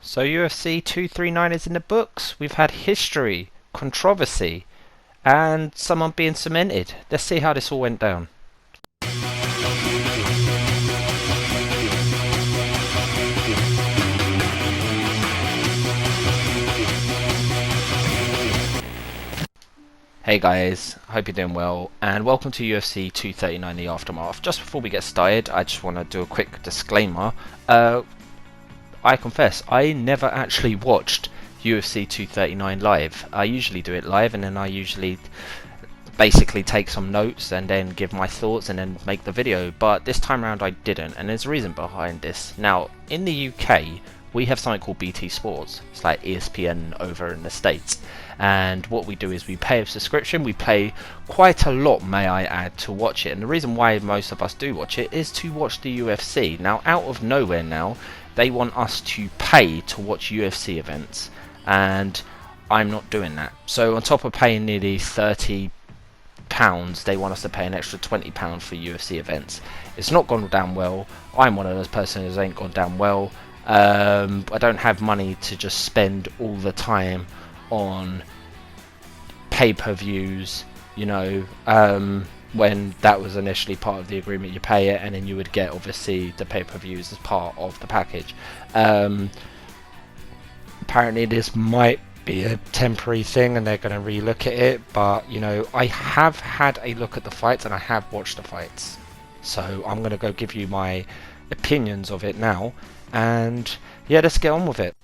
So UFC 239 is in the books. We've had history, controversy, and someone being cemented. Let's see how this all went down. Hey guys, hope you're doing well, and welcome to UFC 239 The Aftermath. Just before we get started, I just want to do a quick disclaimer. I confess, I never actually watched UFC 239 live. I usually do it live, and then I usually basically take some notes and then give my thoughts and then make the video, but this time around I didn't, and there's a reason behind this. Now, in the UK, we have something called BT Sports. It's like ESPN over in the States. And what we do is we pay a subscription. We pay quite a lot, may I add, to watch it. And the reason why most of us do watch it is to watch the UFC. Now, out of nowhere now, they want us to pay to watch UFC events. And I'm not doing that. So on top of paying nearly £30, they want us to pay an extra £20 for UFC events. It's not gone down well. I'm one of those persons that ain't gone down well. I don't have money to just spend all the time on pay-per-views, you know, when that was initially part of the agreement. You pay it and then you would get obviously the pay-per-views as part of the package. Apparently this might be a temporary thing and they're going to relook at it, but you know, I have had a look at the fights and I have watched the fights, so I'm going to go give you my opinions of it now, and yeah, let's get on with it.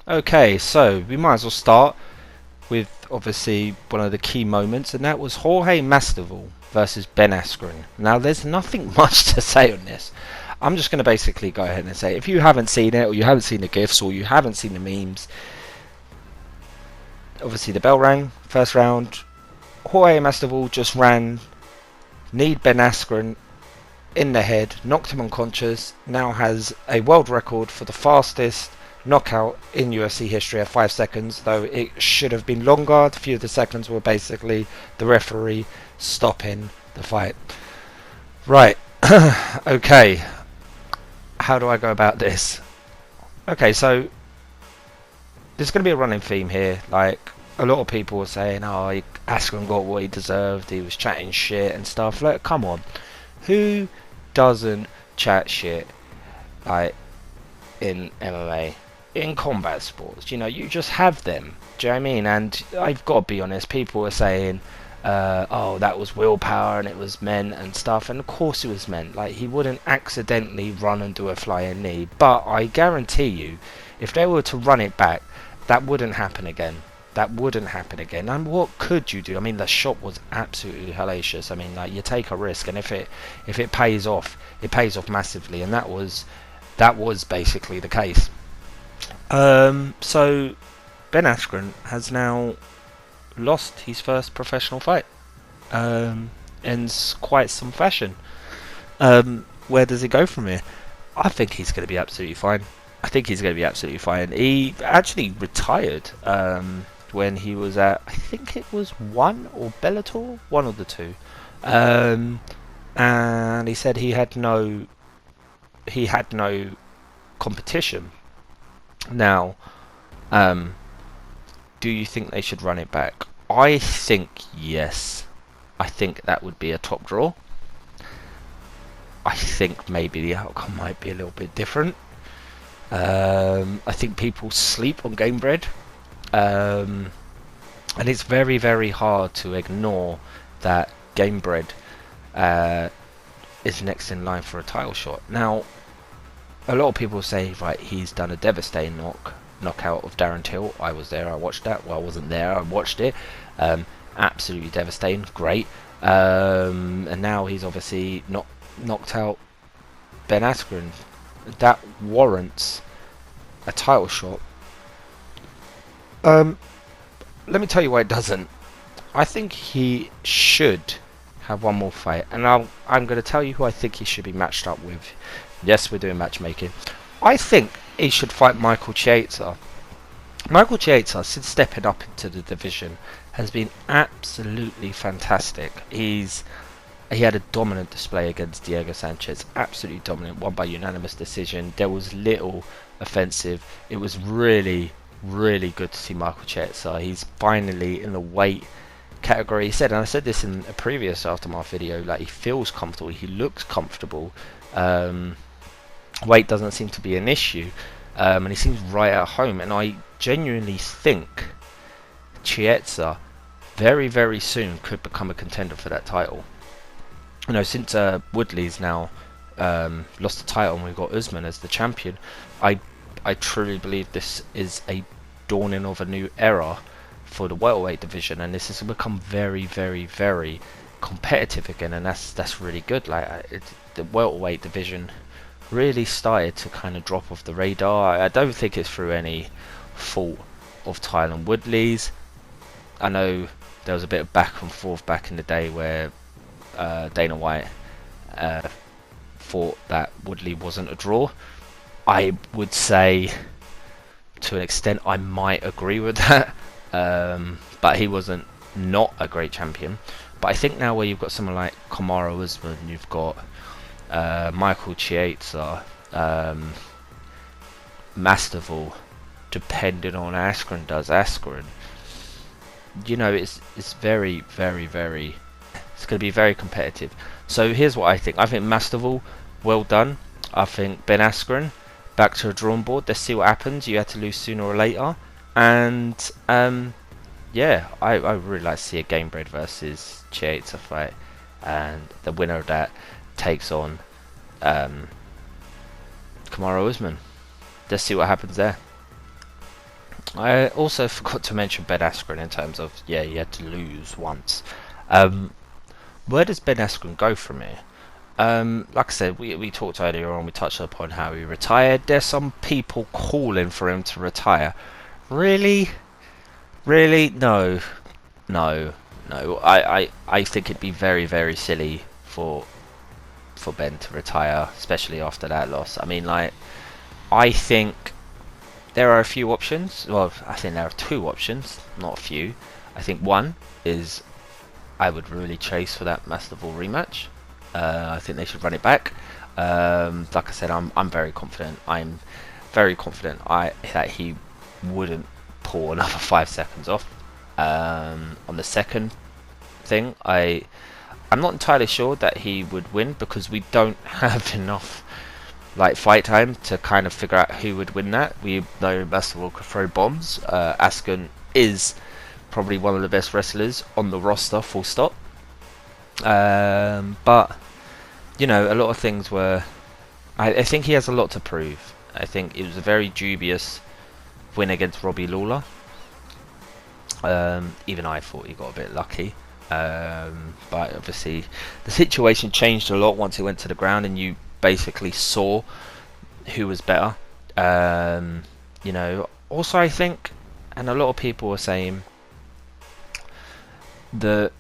Okay, so we might as well start with obviously one of the key moments, and that was Jorge Masvidal versus Ben Askren. Now there's nothing much to say on this. I'm just going to basically go ahead and say, if you haven't seen it, or you haven't seen the GIFs, or you haven't seen the memes, obviously the bell rang, first round, Jorge Masvidal just ran, kneed Ben Askren in the head, knocked him unconscious, now has a world record for the fastest knockout in UFC history at 5 seconds, though it should have been longer. A few of the seconds were basically the referee stopping the fight. Right, okay, how do I go about this? Okay, so there's going to be a running theme here. Like, a lot of people were saying, oh, Askren got what he deserved, he was chatting shit and stuff. Like, come on, who doesn't chat shit like in MMA, in combat sports? You know, you just have them. Do you know what I mean? And I've got to be honest, people were saying, oh, that was willpower and it was meant and stuff, and of course it was meant. Like, he wouldn't accidentally run and do a flying knee, but I guarantee you, if they were to run it back, that wouldn't happen again. That wouldn't happen again. And what could you do? I mean, the shot was absolutely hellacious. I mean, like, you take a risk, and if it pays off, it pays off massively, and that was basically the case. So Ben Askren has now lost his first professional fight, in quite some fashion. Where does he go from here? I think he's going to be absolutely fine. He actually retired when he was at, I think it was One or Bellator, one of the two, and he said he had no competition. Now, do you think they should run it back? I think yes. I think that would be a top draw. I think maybe the outcome might be a little bit different. I think people sleep on Game Bread, and it's very, very hard to ignore that Game Bread is next in line for a title shot. Now, a lot of people say, right, he's done a devastating knockout of Darren Till. I was there, I watched that. Well, I wasn't there, I watched it. Absolutely devastating, great. And now he's obviously knocked out Ben Askren. That warrants a title shot. Let me tell you why it doesn't. I think he should have one more fight, and I'm going to tell you who I think he should be matched up with. Yes, we're doing matchmaking. I think he should fight Michael Chiesa. Michael Chiesa, since stepping up into the division, has been absolutely fantastic. He had a dominant display against Diego Sanchez, absolutely dominant, won by unanimous decision. There was little offensive. It was really, really good to see Michael Chiesa. He's finally in the weight category. He said, and I said this in a previous Aftermath video, like he feels comfortable, he looks comfortable. Weight doesn't seem to be an issue, and he seems right at home. And I genuinely think Chiesa very, very soon could become a contender for that title. You know, since Woodley's now lost the title and we've got Usman as the champion, I truly believe this is a dawning of a new era for the welterweight division, and this has become very, very, very competitive again, and that's really good. Like the welterweight division really started to kind of drop off the radar. I don't think it's through any fault of Tyron Woodley's. I know there was a bit of back and forth back in the day where Dana White thought that Woodley wasn't a draw. I would say to an extent I might agree with that, but he wasn't not a great champion. But I think now where you've got someone like Kamaru Usman, you've got Michael Chiesa, Masterval, depending on Askren does Askren, you know, it's very, very, very, it's going to be very competitive. So here's what I think. I think Masterval, well done. I think Ben Askren, back to a drawing board. Let's see what happens. You had to lose sooner or later. And yeah, I really like to see a Gamebred versus Chiesa fight, and the winner of that takes on Kamaru Usman. Let's see what happens there. I also forgot to mention Ben Askren in terms of, yeah, he had to lose once. Where does Ben Askren go from here? Like I said, we talked earlier on, we touched upon how he retired. There's some people calling for him to retire. Really? Really? No. I think it'd be very, very silly for Ben to retire, especially after that loss. I mean, like, I think there are a few options. Well, I think there are two options, not a few. I think one is I would really chase for that Masterval rematch. I think they should run it back. Like I said, I'm very confident. I'm very confident that he wouldn't pull another 5 seconds off. On the second thing, I'm not entirely sure that he would win, because we don't have enough like fight time to kind of figure out who would win that. We know Masterval could throw bombs. Askren is probably one of the best wrestlers on the roster, full stop. But you know, a lot of things were. I think he has a lot to prove. I think it was a very dubious win against Robbie Lawler. Even I thought he got a bit lucky. But obviously the situation changed a lot once he went to the ground and you basically saw who was better. You know, also I think, and a lot of people were saying, the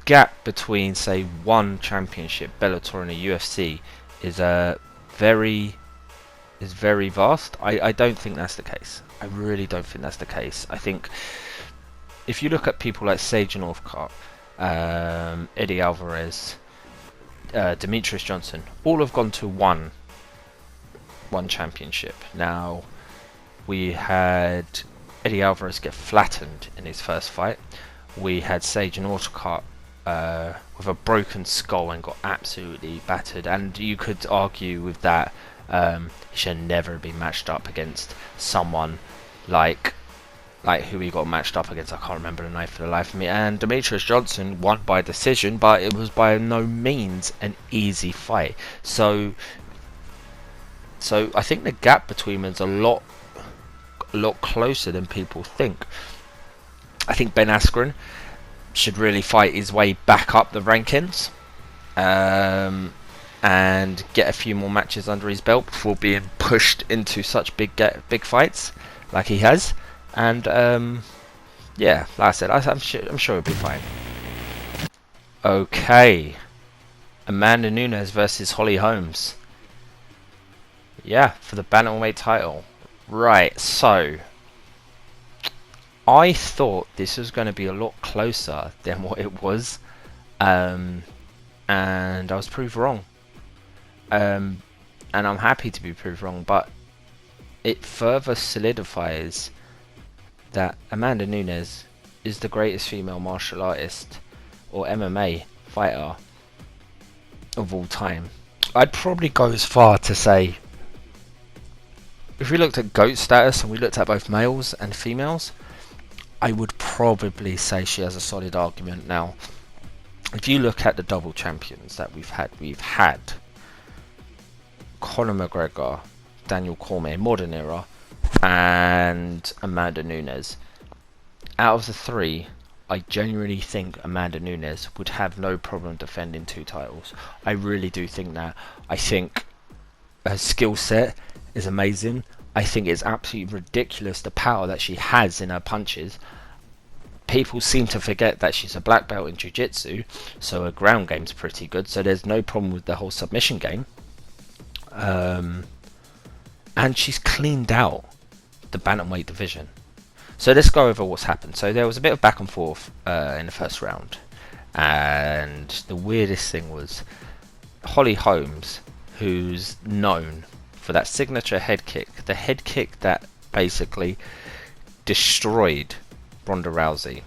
gap between, say, one championship, Bellator, and a UFC is very vast. I don't think that's the case. I really don't think that's the case. I think if you look at people like Sage Northcutt, Eddie Alvarez, Demetrius Johnson, all have gone to one championship. Now, we had Eddie Alvarez get flattened in his first fight. We had Sage Northcutt with a broken skull and got absolutely battered. And you could argue with that, he should never be matched up against someone like who he got matched up against. I can't remember the name for the life of me. And Demetrius Johnson won by decision, but it was by no means an easy fight. So I think the gap between them is a lot closer than people think. I think Ben Askren should really fight his way back up the rankings, and get a few more matches under his belt before being pushed into such big fights like he has. And yeah, like I said, I'm sure he'll be fine. Okay, Amanda Nunes versus Holly Holmes. Yeah, for the bantamweight title. Right, so I thought this was going to be a lot closer than what it was, and I was proved wrong. and I'm happy to be proved wrong, but it further solidifies that Amanda Nunes is the greatest female martial artist or MMA fighter of all time. I'd probably go as far to say, if we looked at GOAT status and we looked at both males and females, I would probably say she has a solid argument. Now, if you look at the double champions that we've had Conor McGregor, Daniel Cormier, modern era, and Amanda Nunes. Out of the three, I genuinely think Amanda Nunes would have no problem defending 2 titles. I really do think that. I think her skill set is amazing. I think it's absolutely ridiculous the power that she has in her punches. People seem to forget that she's a black belt in jiu-jitsu, so her ground game's pretty good, so there's no problem with the whole submission game. And she's cleaned out the bantamweight division. So let's go over what's happened. So there was a bit of back and forth in the first round, and the weirdest thing was Holly Holmes, who's known for that signature head kick, the head kick that basically destroyed Ronda Rousey.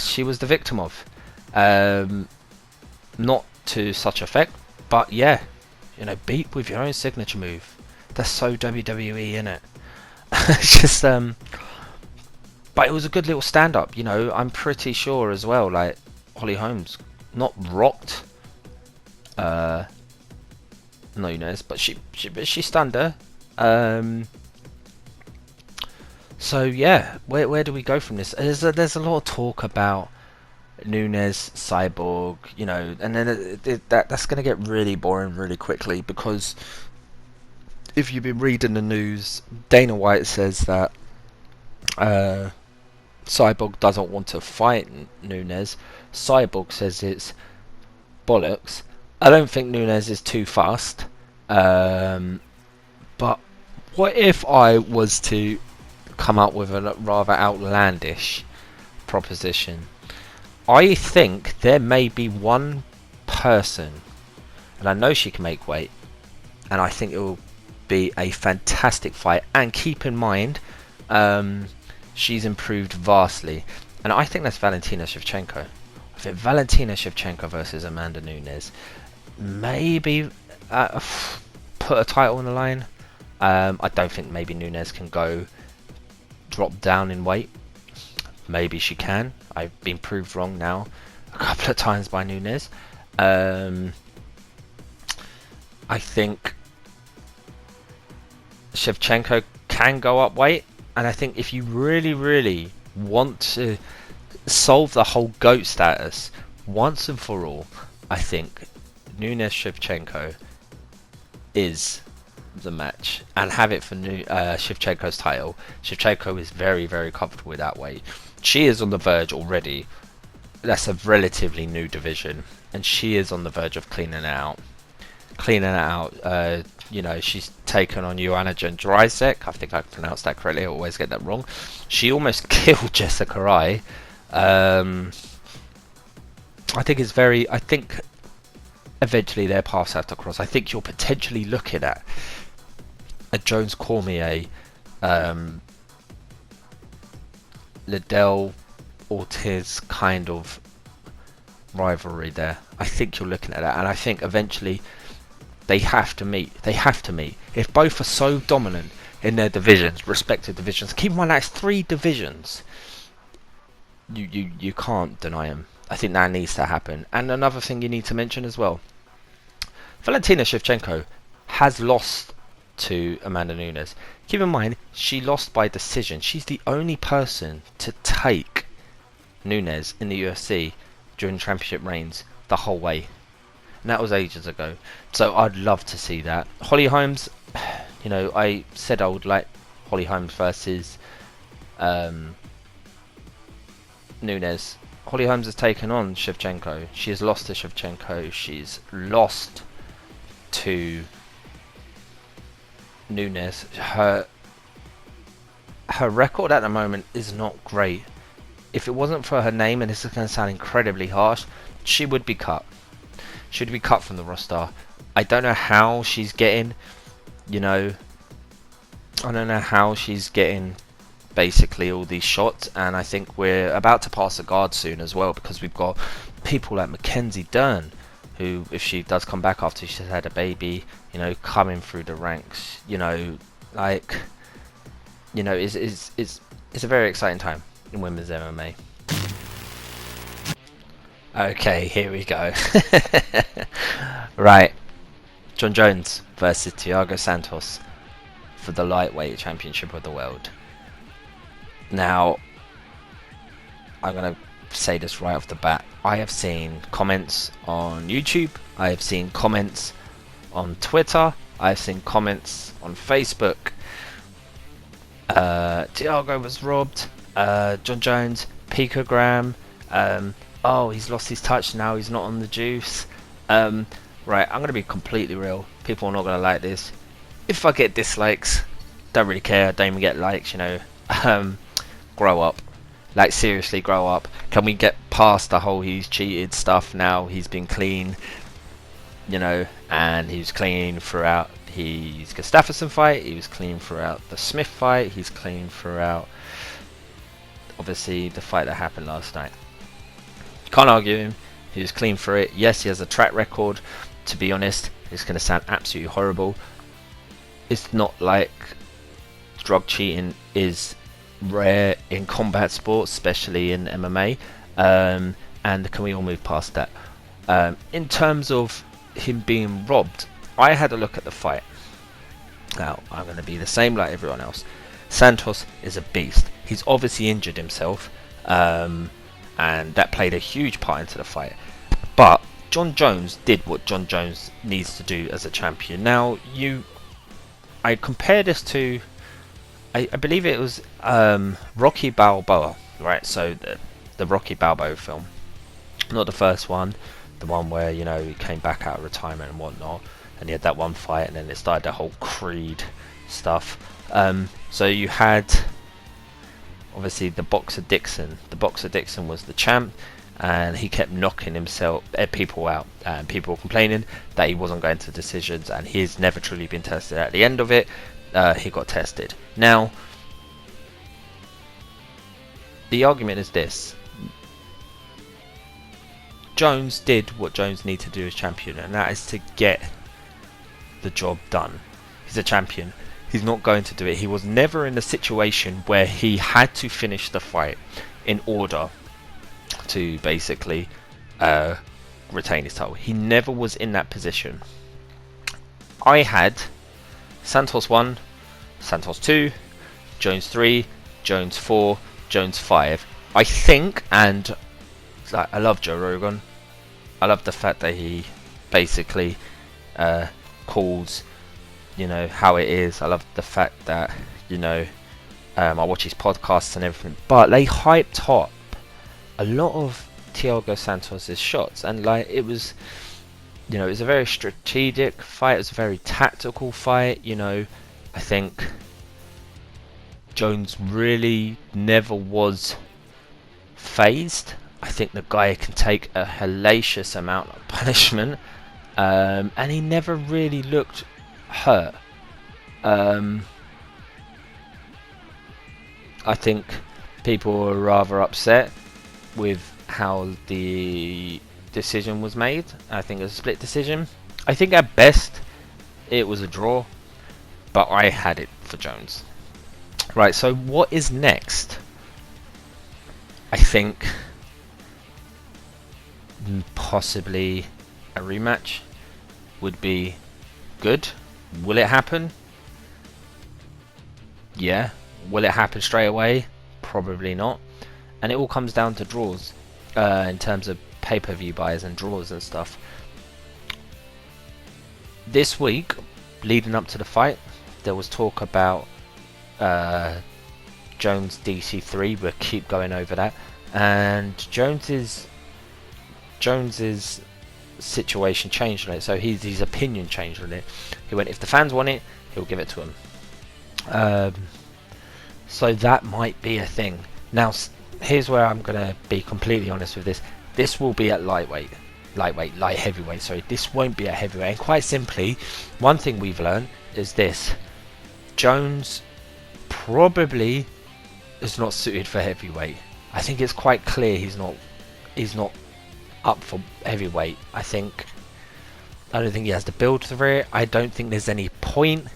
She was the victim of, not to such effect, but yeah, you know, beat with your own signature move. That's so WWE, innit? It's just, but it was a good little stand-up. You know, I'm pretty sure as well. Like Holly Holmes, not rocked, Nunes, but she stunned her. So yeah, where do we go from this? There's a lot of talk about Nunes, Cyborg, you know, and then that's going to get really boring really quickly, because if you've been reading the news, Dana White says that Cyborg doesn't want to fight Nunes. Cyborg says it's bollocks. I don't think Nunes is too fast, but what if I was to come up with a rather outlandish proposition? I think there may be one person, and I know she can make weight, and I think it will be a fantastic fight. And keep in mind, she's improved vastly, and I think that's Valentina Shevchenko. I think Valentina Shevchenko versus Amanda Nunes, maybe put a title on the line. I don't think maybe Nunes can drop down in weight. Maybe she can. I've been proved wrong now a couple of times by Nunes. I think Shevchenko can go up weight, and I think if you really want to solve the whole GOAT status once and for all, I think Nunes Shevchenko is the match, and have it for Shevchenko's title. Shevchenko is very comfortable with that weight. She is on the verge already. That's a relatively new division, and she is on the verge of cleaning it out. You know, she's taken on Joanna Jędrzejczyk. I think I pronounced that correctly. I always get that wrong. She almost killed Jessica Rai. I think eventually their paths have to cross. I think you're potentially looking at a Jones Cormier, Liddell Ortiz kind of rivalry there. I think you're looking at that, and I think eventually they have to meet. If both are so dominant in their divisions, respective divisions. Keep in mind that's 3 divisions. You can't deny them. I think that needs to happen. And another thing you need to mention as well, Valentina Shevchenko has lost to Amanda Nunes. Keep in mind, she lost by decision. She's the only person to take Nunes in the UFC during championship reigns the whole way. And that was ages ago. So I'd love to see that. Holly Holmes, you know, I said I would like Holly Holmes versus Nunes. Holly Holmes has taken on Shevchenko. She has lost to Shevchenko. She's lost to Nunes. Her record at the moment is not great. If it wasn't for her name, and this is going to sound incredibly harsh, she would be cut. She'd be cut from the roster. I don't know how she's getting, you know, I don't know how she's getting basically all these shots, and I think we're about to pass the guard soon as well, because we've got people like Mackenzie Dern, who, if she does come back after she's had a baby, you know, coming through the ranks, you know, like, you know, it's a very exciting time in women's MMA. Okay, here we go. Right, John Jones versus Thiago Santos for the lightweight championship of the world. Now, I'm going to say this right off the bat. I have seen comments on YouTube, I have seen comments on Twitter, I have seen comments on Facebook. Thiago was robbed, John Jones, picogram, oh, he's lost his touch, now he's not on the juice. Right, I'm going to be completely real. People are not going to like this. If I get dislikes, don't really care, don't even get likes, you know. Grow up. Like, seriously, grow up. Can we get past the whole he's cheated stuff now? He's been clean, you know, and he was clean throughout his Gustafsson fight, he was clean throughout the Smith fight, he's clean throughout, obviously, the fight that happened last night. Can't argue him, he was clean for it. Yes, he has a track record. To be honest, it's going to sound absolutely horrible. It's not like drug cheating is rare in combat sports, especially in MMA, and can we all move past that? In terms of him being robbed, I had a look at the fight. Now, I'm going to be the same like everyone else. Santos is a beast. He's obviously injured himself, and that played a huge part into the fight. But John Jones did what John Jones needs to do as a champion. Now, I compare this to, I believe it was Rocky Balboa, right? So the Rocky Balboa film, not the first one, the one where, you know, he came back out of retirement and whatnot, and he had that one fight, and then it started the whole Creed stuff. So you had obviously the Boxer Dixon. The Boxer Dixon was the champ, and he kept knocking people out, and people were complaining that he wasn't going to decisions, and he's never truly been tested. At the end of it, he got tested. Now, the argument is this: Jones did what Jones needed to do as champion, and that is to get the job done. He's a champion. He's not going to do it. He was never in a situation where he had to finish the fight in order to basically retain his title. He never was in that position. I had Santos 1, Santos 2, Jones 3, Jones 4, Jones 5. I think, and I love Joe Rogan. I love the fact that he basically calls, you know, how it is. I love the fact that, you know, I watch his podcasts and everything. But they hyped up a lot of Thiago Santos' shots, and like, it was, you know, it was a very strategic fight. It was a very tactical fight. You know, I think Jones really never was phased. I think the guy can take a hellacious amount of punishment, and he never really looked hurt. I think people were rather upset with how the decision was made. I think it was a split decision. I think at best it was a draw, but I had it for Jones. Right, so what is next? I think possibly a rematch would be good. Will it happen? Yeah. Will it happen straight away? Probably not. And it all comes down to draws, in terms of pay-per-view buys and draws and stuff. This week, leading up to the fight, there was talk about Jones DC3. We'll keep going over that. And Jones's situation changed on it, so his opinion changed on it. He went, if the fans want it, he'll give it to them. So that might be a thing. Now, here's where I'm going to be completely honest with this. This will be at lightweight. light heavyweight, sorry, this won't be a heavyweight. And quite simply, one thing we've learned is this: Jones probably is not suited for heavyweight. I think it's quite clear he's not up for heavyweight. I don't think he has the build for it. I don't think there's any point.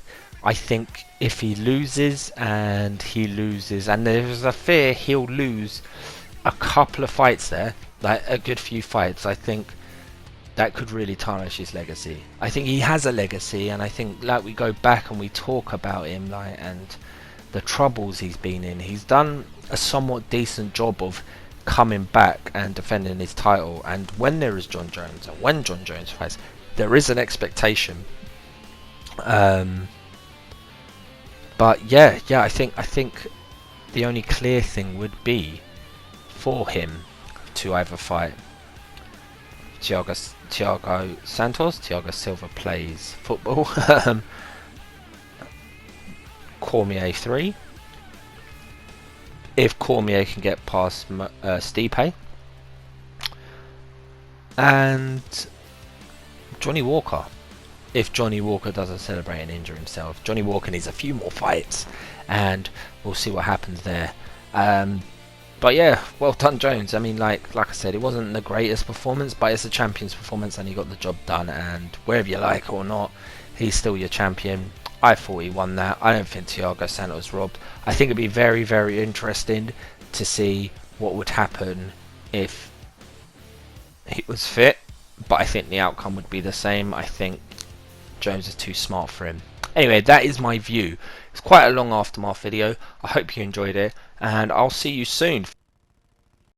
I think if he loses, and there's a fear he'll lose a couple of fights there, like a good few fights, I think that could really tarnish his legacy. I think he has a legacy, and I think, like, we go back and we talk about him, like, and the troubles he's been in, he's done a somewhat decent job of coming back and defending his title. And when there is John Jones, and when John Jones fights, there is an expectation. But yeah, I think the only clear thing would be for him to either fight Thiago Santos. Thiago Silva plays football. Cormier 3. If Cormier can get past Stipe. And Johnny Walker. If Johnny Walker doesn't celebrate and injure himself. Johnny Walker needs a few more fights, and we'll see what happens there. But yeah, well done, Jones. I mean, like I said, it wasn't the greatest performance, but it's a champion's performance, and he got the job done. And whether you like it or not, he's still your champion. I thought he won that. I don't think Thiago Santos robbed. I think it'd be very, very interesting to see what would happen if he was fit, but I think the outcome would be the same. I think Jones is too smart for him. Anyway, that is my view. It's quite a long aftermath video. I hope you enjoyed it, and I'll see you soon.